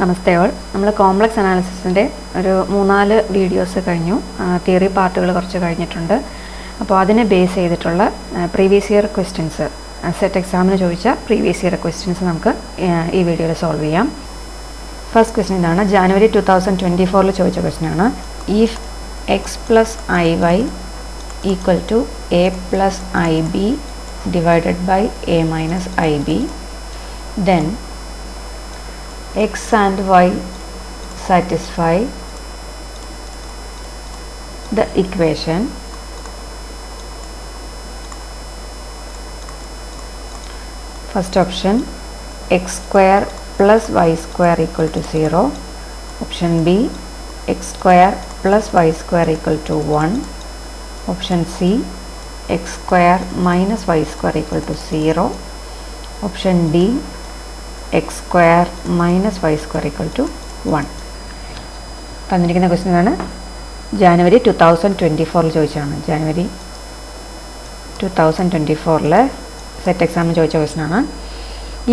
നമസ്തേ all. നമ്മൾ complex അനാലിസിസിൻ്റെ ഒരു 3-4 videos കഴിഞ്ഞു. തിയറി പാർട്ടുകൾ കുറച്ച് കഴിഞ്ഞിട്ടുണ്ട്. അപ്പോൾ അതിനെ ബേസ് ചെയ്തിട്ടുള്ള പ്രീവിയസ് ഇയർ ക്വസ്റ്റ്യൻസ്, സെറ്റ് എക്സാമിന് ചോദിച്ച പ്രീവിയസ് ഇയർ ക്വസ്റ്റ്യൻസ് നമുക്ക് ഈ വീഡിയോയിൽ സോൾവ് ചെയ്യാം. ഫസ്റ്റ് ക്വസ്റ്റ്യൻ ഇതാണ്. ജാനുവരി 2024 ചോദിച്ച ക്വസ്റ്റ്യനാണ്. If x plus I y equal to a plus I B divided by A minus I b, then x and y satisfy the equation first option x square plus y square equal to 0, option B x square plus y square equal to 1, option C x square minus y square equal to 0, option D x square minus y square equal to 1. തന്നിരിക്കുന്ന ക്വസ്റ്റ്യനാണ്. ജാനുവരി 2024 ചോദിച്ചതാണ്. January 2024 set എക്സാമിന് ചോദിച്ച ക്വസ്റ്റ്യനാണ്.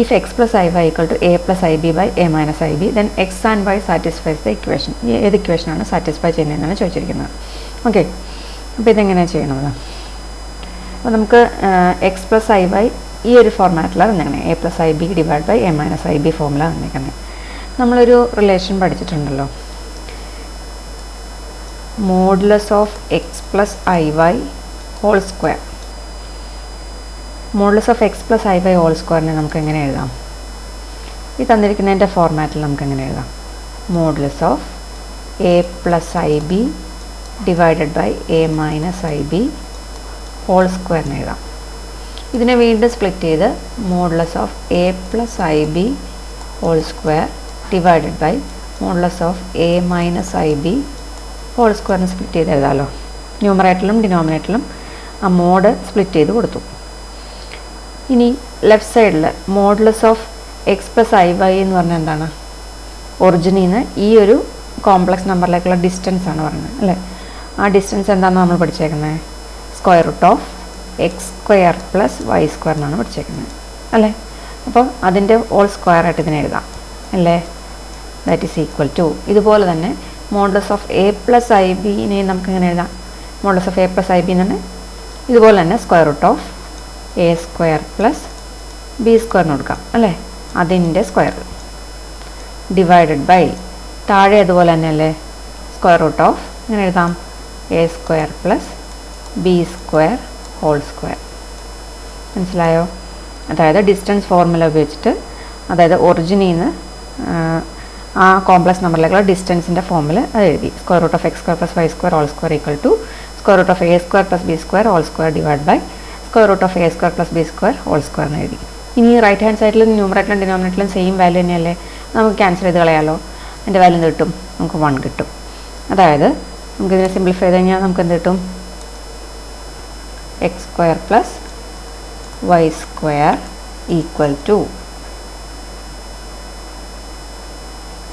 If x plus I y equal to a plus I b by A minus I b, then x and y satisfies the equation. ഏത് ഇക്വേഷനാണ് satisfy ചെയ്യുന്നതെന്നാണ് ചോദിച്ചിരിക്കുന്നത്. Okay, അപ്പോൾ ഇതെങ്ങനെയാണ് ചെയ്യണത്? അപ്പോൾ നമുക്ക് എക്സ് പ്ലസ് ഐ വൈ ഈ ഒരു ഫോർമാറ്റിലാണ് തന്നിരിക്കുന്നത്. A plus I B divide by A minus I B ഫോമിലാണ് തന്നിരിക്കുന്നത്. നമ്മളൊരു റിലേഷൻ പഠിച്ചിട്ടുണ്ടല്ലോ, modulus of X plus I Y whole square. Modulus of X plus I Y whole സ്ക്വയറിനെ നമുക്ക് എങ്ങനെ എഴുതാം? ഈ തന്നിരിക്കുന്നതിൻ്റെ ഫോർമാറ്റിൽ നമുക്ക് എങ്ങനെ എഴുതാം? Modulus of A plus I B divided by A minus I B whole സ്ക്വയറിന് എഴുതാം. ഇതിനെ വീണ്ടും സ്പ്ലിറ്റ് ചെയ്ത് modulus of A plus I B whole square divided by modulus of a minus I B whole സ്ക്വയറിന് split ചെയ്ത് എഴുതാമല്ലോ. ന്യൂമറേറ്ററിലും ഡിനോമിനേറ്ററിലും ആ mode split ചെയ്ത് കൊടുത്തു. ഇനി ലെഫ്റ്റ് സൈഡിൽ modulus of X plus I Y എന്ന് പറഞ്ഞാൽ എന്താണ്? ഒറിജിനിൽ നിന്ന് ഈ ഒരു കോംപ്ലക്സ് നമ്പറിലേക്കുള്ള ഡിസ്റ്റൻസ് ആണ് പറയുന്നത് അല്ലേ? ആ ഡിസ്റ്റൻസ് എന്താണെന്ന് നമ്മൾ പഠിച്ചേക്കുന്നത്? Square root of X square plus Y square എന്നാണ് പഠിച്ചേക്കുന്നത് അല്ലേ? അപ്പോൾ അതിൻ്റെ ഹോൾ സ്ക്വയർ ആയിട്ട് ഇതിനെ എഴുതാം അല്ലേ? ദാറ്റ് ഈസ് ഈക്വൽ ടു, ഇതുപോലെ തന്നെ modulus of A plus I ബിനെ നമുക്ക് ഇങ്ങനെ എഴുതാം. Modulus of A plus I B എന്ന് പറഞ്ഞാൽ ഇതുപോലെ തന്നെ square root of A square plus B സ്ക്വയറിന് കൊടുക്കാം അല്ലേ? അതിൻ്റെ സ്ക്വയർ ഡിവൈഡഡ് ബൈ താഴെ അതുപോലെ തന്നെ അല്ലേ? സ്ക്വയർ റൂട്ട് ഓഫ് ഇങ്ങനെ എഴുതാം, a square plus b square whole square. മനസ്സിലായോ? അതായത് ഡിസ്റ്റൻസ് ഫോർമുല ഉപയോഗിച്ചിട്ട്, അതായത് ഒറിജിനിൽ നിന്ന് ആ കോംപ്ലക്സ് നമ്പറിലേക്കുള്ള ഡിസ്റ്റൻസിൻ്റെ ഫോർമുല അത് എഴുതി. Square root of X square plus Y square whole square equal to square root of A square plus b square whole square divide by square root of A square plus b square whole square എന്ന് എഴുതി. ഇനി right hand സൈഡിലും ന്യൂമറേറ്ററിലും ഡിനോമിനേറ്ററിലും same value തന്നെയല്ലേ? നമുക്ക് cancel ചെയ്ത് കളയാമല്ലോ. അതിൻ്റെ value എന്ത് കിട്ടും? നമുക്ക് 1 കിട്ടും. അതായത് നമുക്കിതിനെ സിംപ്ലിഫൈ ചെയ്ത് കഴിഞ്ഞാൽ നമുക്ക് എന്ത് കിട്ടും? X square plus Y square equal to,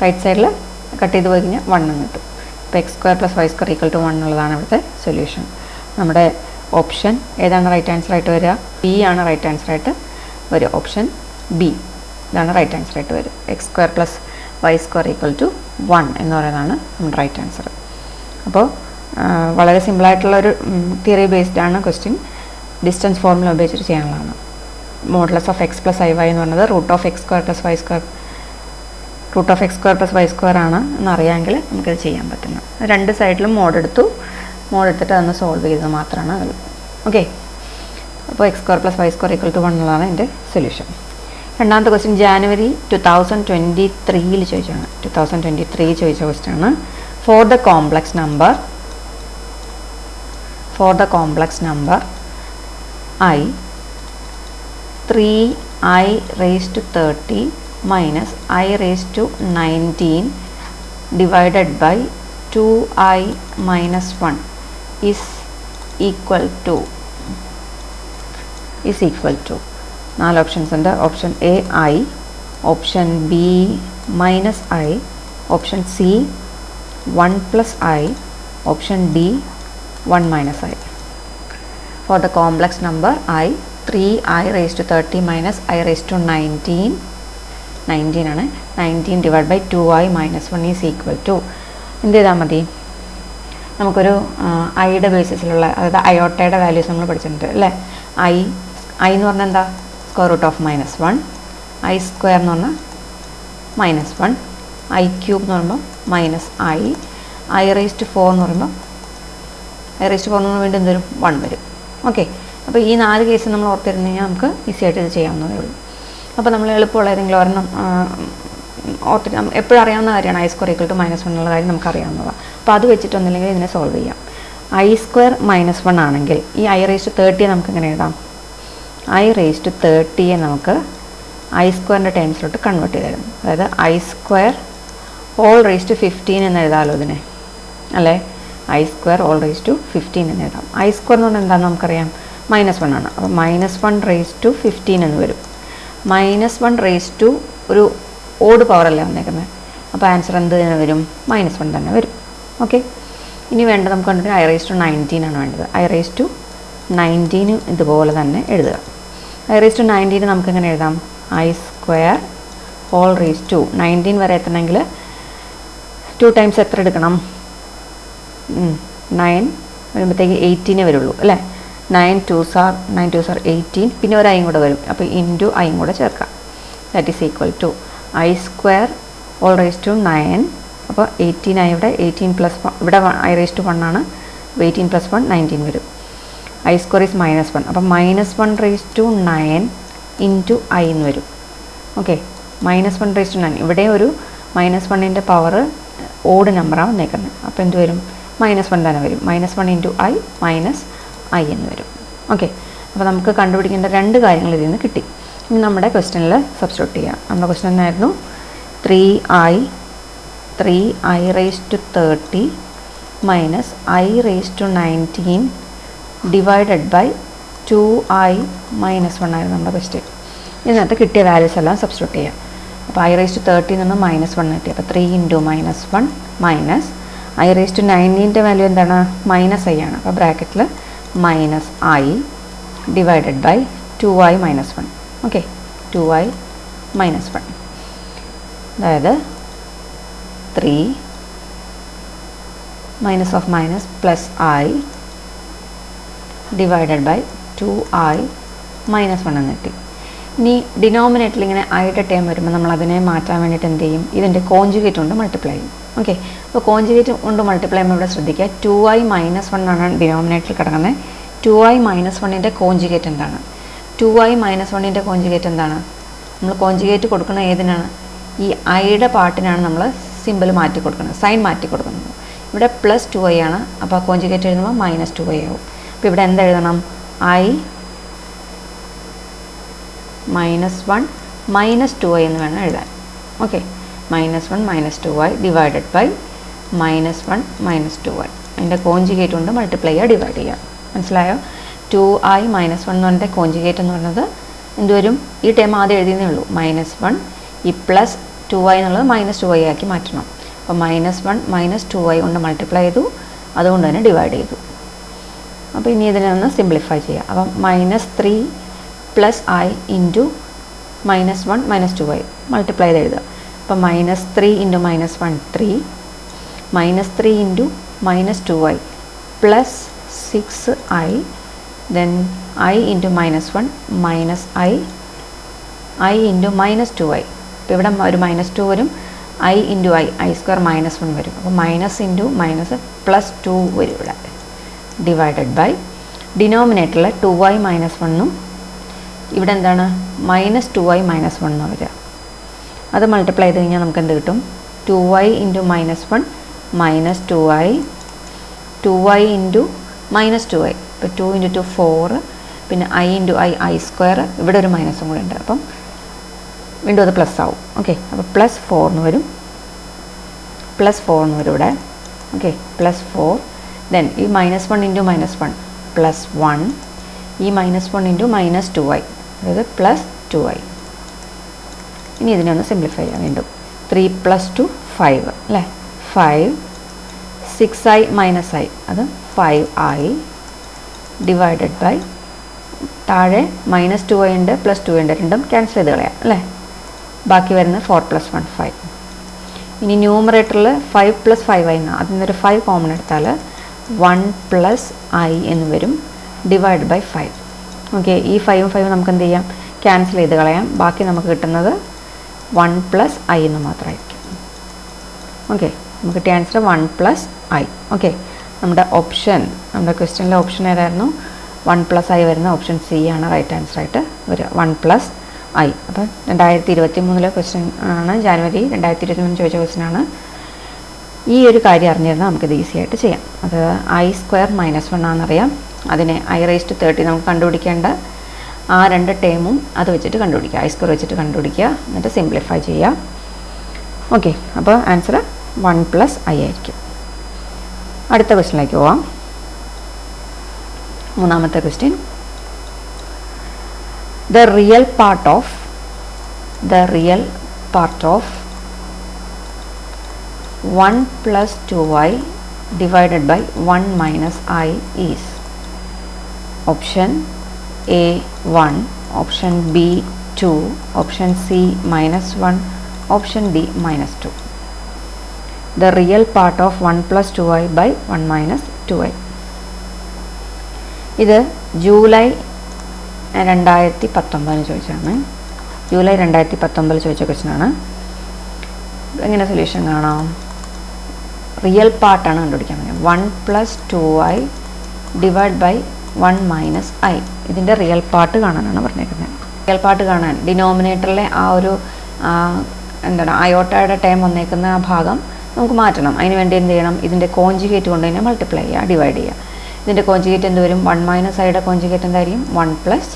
right സൈഡിൽ കട്ട് ചെയ്ത് പോയി കഴിഞ്ഞാൽ 1 കിട്ടും. ഇപ്പോൾ x square plus Y square equal to 1 എന്നുള്ളതാണ് ഇവിടുത്തെ സൊല്യൂഷൻ. നമ്മുടെ ഓപ്ഷൻ ഏതാണ് റൈറ്റ് ആൻസർ ആയിട്ട് വരിക? ബി ആണ് റൈറ്റ് ആൻസർ ആയിട്ട് വരിക. ഓപ്ഷൻ ബി ഇതാണ് റൈറ്റ് ആൻസർ ആയിട്ട് വരിക. X square plus Y square equal to 1 എന്ന് പറയുന്നതാണ് നമ്മുടെ റൈറ്റ് ആൻസർ. അപ്പോൾ വളരെ സിമ്പിളായിട്ടുള്ളൊരു തിയറി ബേസ്ഡ് ആണ് ക്വസ്റ്റ്യൻ. ഡിസ്റ്റൻസ് ഫോർമുല ഉപയോഗിച്ചിട്ട് ചെയ്യാനുള്ളതാണ്. Modulus of X plus I Y എന്ന് പറയുന്നത് root of X square plus Y square, root of X square plus Y square ആണ് എന്നറിയാമെങ്കിൽ നമുക്കത് ചെയ്യാൻ പറ്റുന്നത്. രണ്ട് സൈഡിലും മോഡ് എടുത്തിട്ട് അതൊന്ന് സോൾവ് ചെയ്തത് മാത്രമാണ് അത്. ഓക്കെ, അപ്പോൾ x square plus Y square equal to 1 എന്നുള്ളതാണ് എൻ്റെ സൊല്യൂഷൻ. രണ്ടാമത്തെ ക്വസ്റ്റ്യൻ ജാനുവരി 2023 ചോദിച്ചാണ്. 2023 ചോദിച്ച ക്വസ്റ്റ്യൻ ആണ്. For the complex number I 3i raised to 30 minus I raised to 19 divided by 2i minus 1 is equal to 4 options ഉണ്ട്. Option A I, option B minus I, option C 1 plus I, option D 1 minus I. For the complex number I, 3i raised to 30 minus I raised to 19 19 ആണ്. 19 divide by 2i minus 1 is equal to എന്ത് ചെയ്താൽ മതി? നമുക്കൊരു ഐയുടെ ബേസിസിലുള്ള, അതായത് അയോട്ടയുടെ values നമ്മൾ പഠിച്ചിട്ടുണ്ട് അല്ലേ? ഐ എന്ന് പറഞ്ഞാൽ എന്താ? Square root of -1. I square എന്ന് പറഞ്ഞാൽ -1. ഐ ക്യൂബ് എന്ന് പറയുമ്പോൾ -i. ഐ റേസ് ടു 4 എന്ന് പറയുമ്പോൾ വീണ്ടും എന്തൊരു 1 വരും. ഓക്കെ, അപ്പോൾ ഈ 4 കേസ് നമ്മൾ ഓർത്തിരുന്ന് കഴിഞ്ഞാൽ നമുക്ക് ഈസി ആയിട്ട് ഇത് ചെയ്യാവുന്നതേ ഉള്ളൂ. അപ്പോൾ നമ്മൾ എളുപ്പമുള്ള ഏതെങ്കിലും ഒരെണ്ണം ഓർത്തിട്ട് എപ്പോഴും അറിയാവുന്ന കാര്യമാണ് ഐ സ്ക്വയർ ഈക്വൽ ടു -1 എന്നുള്ള കാര്യം നമുക്കറിയാവുന്നതാണ്. അപ്പോൾ അത് വെച്ചിട്ടൊന്നുമില്ലെങ്കിൽ ഇതിനെ സോൾവ് ചെയ്യാം. ഐ സ്ക്വയർ -1 ആണെങ്കിൽ ഈ ഐ റേസ് ടു 30 നമുക്ക് എങ്ങനെ എഴുതാം? ഐ റേസ് ടു 30 നമുക്ക് ഐ സ്ക്വയറിൻ്റെ ടേംസിലോട്ട് കൺവേർട്ട് ചെയ്ത് തരും. അതായത് i square whole raise to 15 എന്ന് എഴുതാമല്ലോ ഇതിനെ, അല്ലേ? I square whole raise to 15 എന്ന് എഴുതാം. ഐ സ്ക്വയർ എന്ന് പറഞ്ഞാൽ എന്താണെന്ന് നമുക്കറിയാം, -1 ആണ്. അപ്പോൾ -1 റേസ് ടു 15 എന്ന് വരും. -1 റേസ് ടു ഒരു ഓഡ് പവറല്ലേ വന്നേക്കുന്നത്, അപ്പോൾ ആൻസർ എന്ത് തന്നെ വരും? -1 തന്നെ വരും. ഓക്കെ, ഇനി വേണ്ടത് നമുക്ക് കണ്ടിട്ട് ഐ റേസ് ടു 19 ആണ് വേണ്ടത്. ഐ റേസ് ടു 19 ഇതുപോലെ തന്നെ എഴുതുക. ഐ റേസ് ടു 19 നമുക്ക് എങ്ങനെ എഴുതാം? I square whole raise to 19 വരെ എത്തണമെങ്കിൽ 2 ടൈംസ് എത്ര എടുക്കണം? 9 വരുമ്പോഴത്തേക്ക് 18 വരുള്ളൂ അല്ലേ? 9 2s are 18, പിന്നെ ഒരു ഐയും കൂടെ വരും, അപ്പോൾ ഇൻറ്റു ഐയും കൂടെ ചേർക്കാം. That is equal to i square whole raise to 9. അപ്പോൾ 18 ആയി ഇവിടെ, 18 പ്ലസ് 1 ഇവിടെ ഐ റേസ് ടു 1 ആണ്, 18 പ്ലസ് 1 19 വരും. ഐ സ്ക്വയർ ഈസ് -1, അപ്പോൾ -1 റേസ് ടു 9 ഇൻറ്റു ഐ എന്ന് വരും. ഓക്കെ, -1 റേസ് ടു 9, ഇവിടെ ഒരു -1ൻ്റെ പവർ ഓഡ് നമ്പറാണ് വന്നേക്കുന്നത്, അപ്പോൾ എന്ത് വരും? -1 തന്നെ വരും. -1 ഇൻറ്റു ഐ മൈനസ് ഐ എന്ന് വരും. ഓക്കെ, അപ്പോൾ നമുക്ക് കണ്ടുപിടിക്കേണ്ട 2 കാര്യങ്ങൾ ഇതിൽ നിന്ന് കിട്ടി. ഇനി നമ്മുടെ ക്വസ്റ്റ്യനിൽ സബ്സ്റ്റിറ്റ്യൂട്ട് ചെയ്യാം. നമ്മുടെ ക്വസ്റ്റ്യൻ എന്നായിരുന്നു? 3i raise to 30 minus I raise to 19 divided by 2i minus 1 ആയിരുന്നു നമ്മുടെ ക്വസ്റ്റ്യൻ. ഇതിനകത്ത് കിട്ടിയ വാല്യൂസ് എല്ലാം സബ്സ്റ്റിറ്റ്യൂട്ട് ചെയ്യാം. അപ്പോൾ ഐ റേസ് ടു 30 നിന്ന് -1 കിട്ടി, അപ്പോൾ 3 into -1 minus I raise to 19ൻ്റെ വാല്യൂ എന്താണ്? -i ആണ്, അപ്പോൾ ബ്രാക്കറ്റിൽ -i divided by 2i minus 1. Okay, 2i minus 1, അതായത് 3 minus of minus plus i divided by 2i minus 1 എന്ന് കിട്ടി. ഇനി ഡിനോമിനേറ്ററിൽ ഇങ്ങനെ ഐയുടെ ടേം വരുമ്പോൾ നമ്മൾ അതിനെ മാറ്റാൻ വേണ്ടിയിട്ട് എന്ത് ചെയ്യും? ഇതിൻ്റെ കോഞ്ചുഗേറ്റ് കൊണ്ട് മൾട്ടിപ്ലൈ ചെയ്യും. ഓക്കെ, അപ്പോൾ കോഞ്ചുഗേറ്റ് കൊണ്ട് മൾട്ടിപ്ലൈ ചെയ്യുമ്പോൾ ഇവിടെ ശ്രദ്ധിക്കുക, 2i മൈനസ് 1 ആണ് ഡിനോമിനേറ്ററിൽ കിടക്കുന്നത്. 2i മൈനസ് 1ൻ്റെ കോഞ്ചുഗേറ്റ് എന്താണ്? 2i മൈനസ് 1ൻ്റെ കോഞ്ചുഗേറ്റ് എന്താണ്? നമ്മൾ കോഞ്ചുഗേറ്റ് കൊടുക്കുന്നത് ഏതിനാണ്? ഈ ഐയുടെ പാർട്ടിനാണ് നമ്മൾ സിമ്പിൾ മാറ്റി കൊടുക്കുന്നത്, സൈൻ മാറ്റി കൊടുക്കുന്നത്. ഇവിടെ പ്ലസ് 2i ആണ്, അപ്പോൾ കോഞ്ചുഗേറ്റ് എഴുതുമ്പോൾ -2i ആവും. അപ്പോൾ ഇവിടെ എന്ത് എഴുതണം? ഐ -1 -2i എന്ന് വേണം എഴുതാൻ. Okay, -1 -2i divided by -1 -2i. അതിൻ്റെ കോഞ്ചുഗേറ്റ് കൊണ്ട് മൾട്ടിപ്ലൈ ചെയ്യുക, ഡിവൈഡ് ചെയ്യുക. മനസ്സിലായോ? 2i മൈനസ് 1 എന്ന് പറഞ്ഞ കോഞ്ചുഗേറ്റ് എന്ന് പറയുന്നത് എന്തുവരും? ഈ ടേം ആദ്യം എഴുതിയതേ ഉള്ളൂ, -1 ഈ പ്ലസ് 2i എന്നുള്ളത് -2i ആക്കി മാറ്റണം. അപ്പോൾ -1 -2i കൊണ്ട് മൾട്ടിപ്ലൈ ചെയ്തു, അതുകൊണ്ട് തന്നെ ഡിവൈഡ് ചെയ്തു. അപ്പോൾ ഇനി ഇതിനെ ഒന്ന് സിംപ്ലിഫൈ ചെയ്യാം. അപ്പം -3 plus i into -1 -2i multiply ചെയ്ത് എഴുതുക. അപ്പോൾ -3 into -1 3, -3 into -2i plus 6i, then I into -1 minus I into -2i. ഇപ്പോൾ ഇവിടെ ഒരു -2 വരും, I into I സ്ക്വയർ -1 വരും. അപ്പോൾ മൈനസ് ഇൻറ്റു മൈനസ് പ്ലസ് 2 വരും ഇവിടെ, ഡിവൈഡഡ് ബൈ ഡിനോമിനേറ്ററിൽ 2i മൈനസ് 1ഉം ഇവിടെ എന്താണ് -2i മൈനസ് 1 എന്ന് വരിക. അത് മൾട്ടിപ്ലൈ ചെയ്ത് കഴിഞ്ഞാൽ നമുക്ക് എന്ത് കിട്ടും? 2i into -1 minus 2i, 2i into -2i. ഇപ്പോൾ 2 ഇൻറ്റു 2 4, പിന്നെ I ഇൻറ്റു I സ്ക്വയർ, ഇവിടെ ഒരു മൈനസും കൂടെ ഉണ്ട്, അപ്പം വീണ്ടും അത് പ്ലസ് ആവും. ഓക്കെ, അപ്പോൾ +4 എന്ന് വരും, +4 എന്ന് വരും ഇവിടെ. ഓക്കെ, +4, ദെൻ ഈ -1 ഇൻറ്റു -1 +1, ഈ -1 ഇൻറ്റു -2i, അതായത് +2i. ഇനി ഇതിനെ ഒന്ന് സിംപ്ലിഫൈ ചെയ്യാം വീണ്ടും. 3 + 2 5 അല്ലേ, 5, 6i മൈനസ് i, അത് 5i ഡിവൈഡഡ് ബൈ താഴെ -2i ഉണ്ട് +2 ഉണ്ട്, രണ്ടും ക്യാൻസൽ ചെയ്ത് കളയാം അല്ലേ. ബാക്കി വരുന്നത് 4 + 1 5. ഇനി ന്യൂമറേറ്ററിൽ 5 + 5i എന്നാണ്. അതിൽ നിന്നൊരു 5 കോമൺ എടുത്താൽ 1 + i എന്ന് വരും, ഡിവൈഡ് ബൈ 5. ഓക്കെ, ഈ 5ഉം 5ഉം നമുക്ക് എന്ത് ചെയ്യാം, ക്യാൻസൽ ചെയ്ത് കളയാം. ബാക്കി നമുക്ക് കിട്ടുന്നത് 1 + i എന്ന് മാത്രമായിരിക്കും. ഓക്കെ, നമുക്ക് കിട്ടിയ ആൻസർ 1 + i. ഓക്കെ, നമ്മുടെ ക്വസ്റ്റ്യനിലെ ഓപ്ഷൻ ഏതായിരുന്നു? 1 + i വരുന്ന ഓപ്ഷൻ സി ആണ് റൈറ്റ് ആൻസർ ആയിട്ട് വരിക, 1 + i. അപ്പോൾ 2023 ക്വസ്റ്റ്യൻ ആണ്, ജനുവരി 2023 ചോദിച്ച ക്വസ്റ്റ്യൻ ആണ്. ഈ ഒരു കാര്യം അറിഞ്ഞിരുന്നാൽ നമുക്കിത് ഈസി ആയിട്ട് ചെയ്യാം. അത് i² - 1 ആണെന്നറിയാം. അതിനെ i⁻30 നമുക്ക് കണ്ടുപിടിക്കേണ്ട ആ 2 ടേമും അത് വെച്ചിട്ട് കണ്ടുപിടിക്കുക, i² വെച്ചിട്ട് കണ്ടുപിടിക്കുക, എന്നിട്ട് സിംപ്ലിഫൈ ചെയ്യുക. ഓക്കെ, അപ്പോൾ ആൻസർ 1 + i ആയിരിക്കും. അടുത്ത ക്വസ്റ്റ്യനിലേക്ക് പോവാം. മൂന്നാമത്തെ question, the real part of 1 + 2i divided by 1 - i is option A 1, option B 2, option C -1, option D -2. The real part of 1 + 2i by 1 - 2i. ഇത് ജൂലൈ 2019 ചോദിച്ചാണ്. ജൂലൈ 2019 ചോദിച്ച ക്വസ്റ്റ്യനാണ്. എങ്ങനെ സൊല്യൂഷൻ കാണാം? റിയൽ പാർട്ടാണ് കണ്ടുപിടിക്കാൻ പറ്റുന്നത്. 1 + 2i ഡിവൈഡ് ബൈ 1 - i. ഇതിൻ്റെ റിയൽ പാർട്ട് കാണാനാണ് പറഞ്ഞേക്കുന്നത്. റിയൽ പാർട്ട് കാണാൻ ഡിനോമിനേറ്ററിലെ ആ ഒരു അയോട്ടയുടെ ടൈം വന്നേക്കുന്ന ആ ഭാഗം നമുക്ക് മാറ്റണം. അതിന് വേണ്ടി എന്ത് ചെയ്യണം? ഇതിൻ്റെ കോൺജുഗേറ്റ് കൊണ്ട് തന്നെ മൾട്ടിപ്ലൈ ചെയ്യുക, ഡിവൈഡ് ചെയ്യുക. ഇതിൻ്റെ കോൺജുഗേറ്റ് എന്ത് വരും? 1 - iയുടെ കോൺജുഗേറ്റ് എന്തായിരിക്കും? 1 +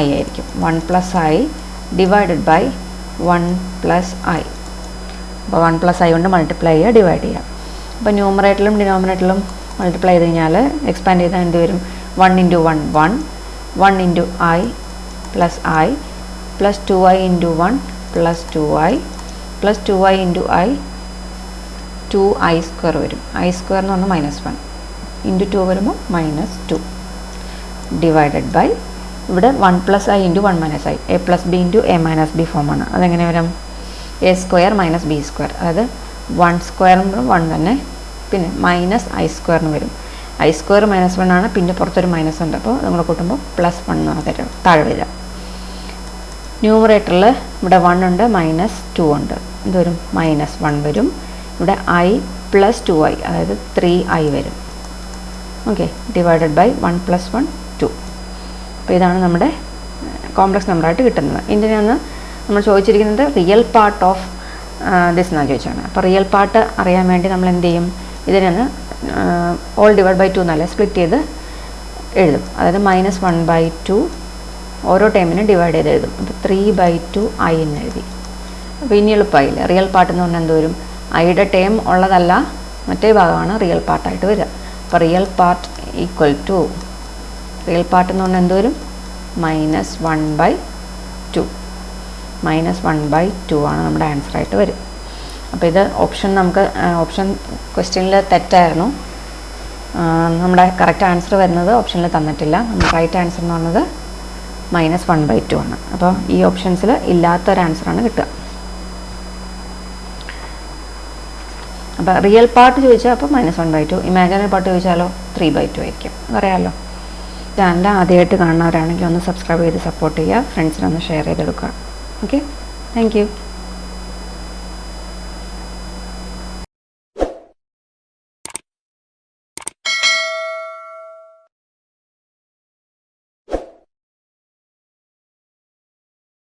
i ആയിരിക്കും. 1 + i ഡിവൈഡഡ് ബൈ 1 + i. അപ്പോൾ 1 + i കൊണ്ട് മൾട്ടിപ്ലൈ ചെയ്യുക, ഡിവൈഡ് ചെയ്യുക. അപ്പോൾ ന്യൂമറേറ്ററിലും ഡിനോമിനേറ്ററിലും മൾട്ടിപ്ലൈ ചെയ്ത് കഴിഞ്ഞാൽ എക്സ്പാൻഡ് ചെയ്താൽ എന്ത് വരും? 1 × 1 1, 1 × i + i + 2i × 1 + 2i + 2i × i 2i² വരും. i² എന്ന് പറഞ്ഞാൽ -1 × 2 വരുമ്പോൾ -2 ഡിവൈഡഡ് ബൈ ഇവിടെ 1 + i × 1 - i, a + b × a - b ഫോമാണ്. അതെങ്ങനെ വരും? a² - b², അതായത് 1² എന്ന് പറയുമ്പോൾ 1 തന്നെ, പിന്നെ -i² എന്ന് വരും. i² -1 ആണ്, പിന്നെ പുറത്തൊരു മൈനസ് ഉണ്ട്, അപ്പോൾ നമ്മൾ കൂട്ടുമ്പോൾ +1 എന്ന് തരും താഴെ വരിക. ന്യൂമറേറ്ററിൽ ഇവിടെ 1 ഉണ്ട്, -2 ഉണ്ട്, എന്ത് വരും? -1 വരും. ഇവിടെ i + 2i, അതായത് 3i വരും. Okay, divided by 1 + 1 2. അപ്പോൾ ഇതാണ് നമ്മുടെ കോംപ്ലക്സ് നമ്പറായിട്ട് കിട്ടുന്നത്. ഇതിനൊന്ന് നമ്മൾ ചോദിച്ചിരിക്കുന്നത് റിയൽ പാർട്ട് ഓഫ് ദിസ് എന്നാണ് ചോദിച്ചാണ്. അപ്പോൾ റിയൽ പാർട്ട് അറിയാൻ വേണ്ടി നമ്മൾ എന്ത് ചെയ്യും? ഇതിനൊന്ന് ഓൾ ഡിവൈഡ് ബൈ 2 എന്നല്ല, സ്പ്ലിറ്റ് ചെയ്ത് എഴുതും. അതായത് -1/2 ഓരോ ടൈമിനും ഡിവൈഡ് ചെയ്ത് എഴുതും. അപ്പോൾ 3/2i എന്ന് എഴുതി. അപ്പോൾ ഇനി എളുപ്പമായില്ല. റിയൽ പാർട്ട് എന്ന് പറഞ്ഞാൽ എന്ത് വരും? ഐയുടെ ടേം ഉള്ളതല്ല, മറ്റേ ഭാഗമാണ് റിയൽ പാർട്ടായിട്ട് വരിക. അപ്പോൾ real part equal to, real part എന്ന് പറഞ്ഞാൽ എന്ത് വരും? -1/2. -1/2 ആണ് നമ്മുടെ ആൻസറായിട്ട് വരും. അപ്പോൾ ഇത് ഓപ്ഷൻ ക്വസ്റ്റ്യനിൽ തെറ്റായിരുന്നു. നമ്മുടെ കറക്റ്റ് ആൻസർ വരുന്നത് ഓപ്ഷനിൽ തന്നിട്ടില്ല. നമ്മുടെ റൈറ്റ് ആൻസർ എന്ന് പറഞ്ഞത് -1/2 ആണ്. അപ്പോൾ ഈ ഓപ്ഷൻസിൽ ഇല്ലാത്തൊരു ആൻസറാണ് കിട്ടുക. അപ്പോൾ റിയൽ പാർട്ട് ചോദിച്ചാൽ അപ്പോൾ -1/2, ഇമാജിനറി പാർട്ട് ചോദിച്ചാലോ 3/2 ആയിരിക്കും. അറിയാമല്ലോ. ചാനൽ ആദ്യമായിട്ട് കാണുന്നവരാണെങ്കിൽ ഒന്ന് സബ്സ്ക്രൈബ് ചെയ്ത് സപ്പോർട്ട് ചെയ്യുക, ഫ്രണ്ട്സിനൊന്ന് ഷെയർ ചെയ്തെടുക്കുക. Okay, thank you.